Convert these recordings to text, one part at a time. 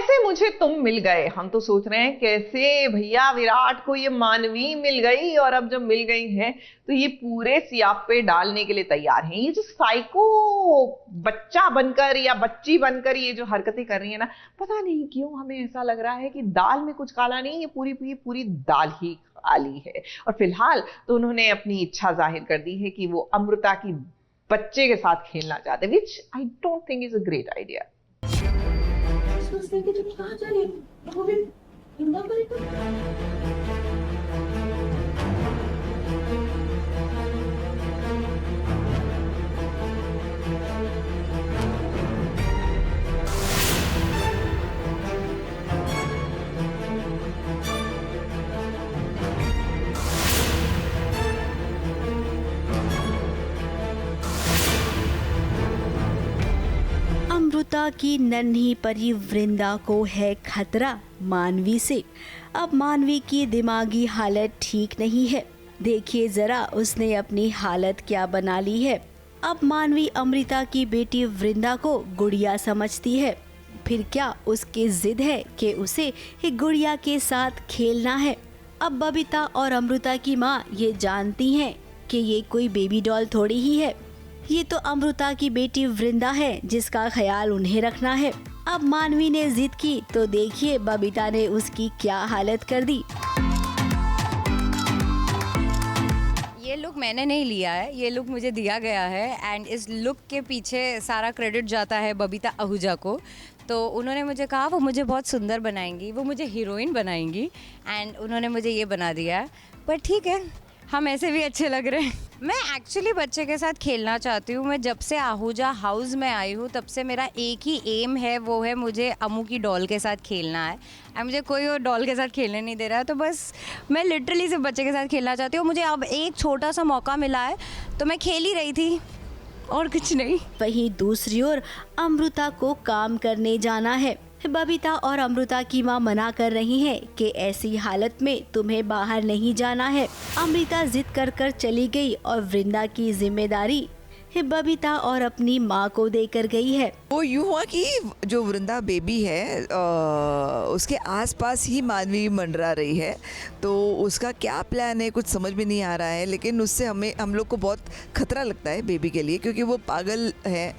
कैसे मुझे तुम मिल गए। हम तो सोच रहे हैं कैसे भैया विराट को ये मानवी मिल गई, और अब जब मिल गई है तो ये पूरे सियापे डालने के लिए तैयार हैं। ये जो साइको बच्चा बनकर या बच्ची बनकर ये जो हरकतें कर रही है ना, पता नहीं क्यों हमें ऐसा लग रहा है कि दाल में कुछ काला नहीं, ये पूरी दाल ही काली है। और फिलहाल तो उन्होंने अपनी इच्छा जाहिर कर दी है कि वो अमृता की बच्चे के साथ खेलना चाहते, which I don't think is a great idea. कहाँ जा रही है? वो भी इंदौर का अमृता की नन्ही परी वृंदा को है खतरा मानवी से। अब मानवी की दिमागी हालत ठीक नहीं है। देखिए जरा उसने अपनी हालत क्या बना ली है। अब मानवी अमृता की बेटी वृंदा को गुड़िया समझती है। फिर क्या उसकी जिद है कि उसे एक गुड़िया के साथ खेलना है। अब बबीता और अमृता की माँ ये जानती हैं कि ये कोई बेबी डॉल थोड़ी ही है, ये तो अमृता की बेटी वृंदा है जिसका ख्याल उन्हें रखना है। अब मानवी ने जिद की तो देखिए बबीता ने उसकी क्या हालत कर दी। ये लुक मैंने नहीं लिया है, ये लुक मुझे दिया गया है एंड इस लुक के पीछे सारा क्रेडिट जाता है बबीता आहूजा को। तो उन्होंने मुझे कहा वो मुझे बहुत सुंदर बनाएंगी, वो मुझे हीरोइन बनाएंगी एंड उन्होंने मुझे ये बना दिया है। पर ठीक है, हम ऐसे भी अच्छे लग रहे हैं। मैं एक्चुअली बच्चे के साथ खेलना चाहती हूँ। मैं जब से आहूजा हाउस में आई हूँ तब से मेरा एक ही एम है, वो है मुझे अमू की डॉल के साथ खेलना है और मुझे कोई और डॉल के साथ खेलने नहीं दे रहा है। तो बस मैं लिटरली सिर्फ बच्चे के साथ खेलना चाहती हूँ। मुझे अब एक छोटा सा मौका मिला है तो मैं खेल ही रही थी और कुछ नहीं। वहीं दूसरी ओर अमृता को काम करने जाना है। बबीता और अमृता की मां मना कर रही हैं कि ऐसी हालत में तुम्हें बाहर नहीं जाना है। अमृता जिद कर कर चली गई और वृंदा की जिम्मेदारी बबीता और अपनी माँ को देकर गई है। वो यूँ हुआ कि जो वृंदा बेबी है उसके आसपास ही मानवी मंडरा रही है, तो उसका क्या प्लान है कुछ समझ में नहीं आ रहा है। लेकिन उससे हम लोग को बहुत खतरा लगता है बेबी के लिए, क्योंकि वो पागल है,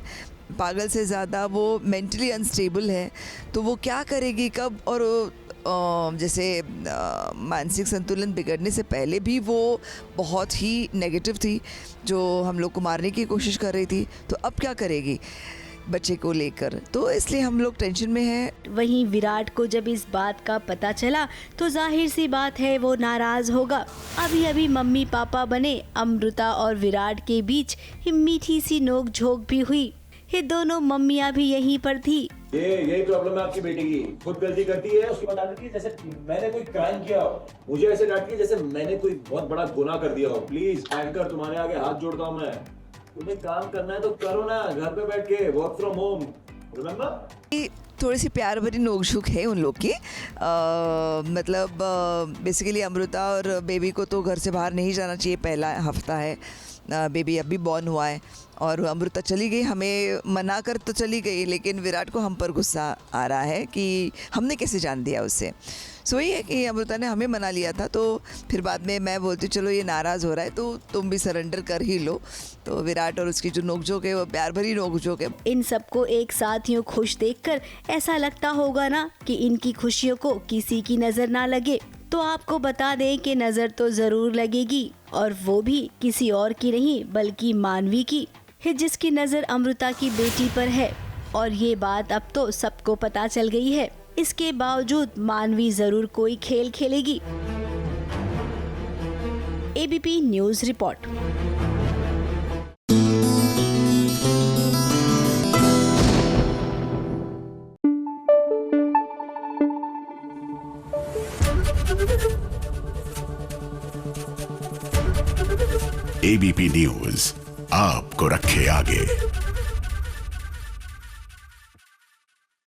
पागल से ज़्यादा वो मेंटली अनस्टेबल है। तो वो क्या करेगी कब, और जैसे मानसिक संतुलन बिगड़ने से पहले भी वो बहुत ही नेगेटिव थी, जो हम लोग को मारने की कोशिश कर रही थी। तो अब क्या करेगी बच्चे को लेकर, तो इसलिए हम लोग टेंशन में हैं। वहीं विराट को जब इस बात का पता चला तो जाहिर सी बात है वो नाराज होगा। अभी अभी मम्मी पापा बने अमृता और विराट के बीच मीठी सी नोक झोंक भी हुई। ये दोनों मम्मियाँ भी यहीं पर थी। यही प्रॉब्लम है आपकी बेटी की, खुद गलती करती है, उसके बाद डांटती है जैसे मैंने कोई क्राइम किया हो। मुझे ऐसे डांटती है जैसे मैंने कोई बहुत बड़ा गुनाह कर दिया हो। प्लीज एंकर, तुम्हारे आगे हाथ जोड़ता हूँ मैं। तुम्हें काम करना है तो करो ना, घर पे बैठ के वर्क फ्रॉम होम, रिमेम्बर। थोड़ी सी प्यार भरी नोकझोंक है उन लोग की। मतलब बेसिकली अमृता और बेबी को तो घर से बाहर नहीं जाना चाहिए, पहला हफ्ता है, बेबी अभी बॉर्न हुआ है। और अमृता चली गई, हमें मना कर तो चली गई, लेकिन विराट को हम पर गुस्सा आ रहा है कि हमने कैसे जान दिया उससे। सो ये है कि अमृता ने हमें मना लिया था, तो फिर बाद में मैं बोलती चलो ये नाराज़ हो रहा है तो तुम भी सरेंडर कर ही लो। तो विराट और उसकी जो नोकझोंक है वो प्यार भरी नोकझोंक है। इन सबको एक साथ यूं खुश देखकर ऐसा लगता होगा ना कि इनकी खुशियों को किसी की नज़र ना लगे। तो आपको बता दें कि नज़र तो ज़रूर लगेगी, और वो भी किसी और की नहीं बल्कि मानवी की है, जिसकी नज़र अमृता की बेटी पर है। और ये बात अब तो सबको पता चल गई है। इसके बावजूद मानवी ज़रूर कोई खेल खेलेगी। ABP news report. ABP news आपको रखे आगे।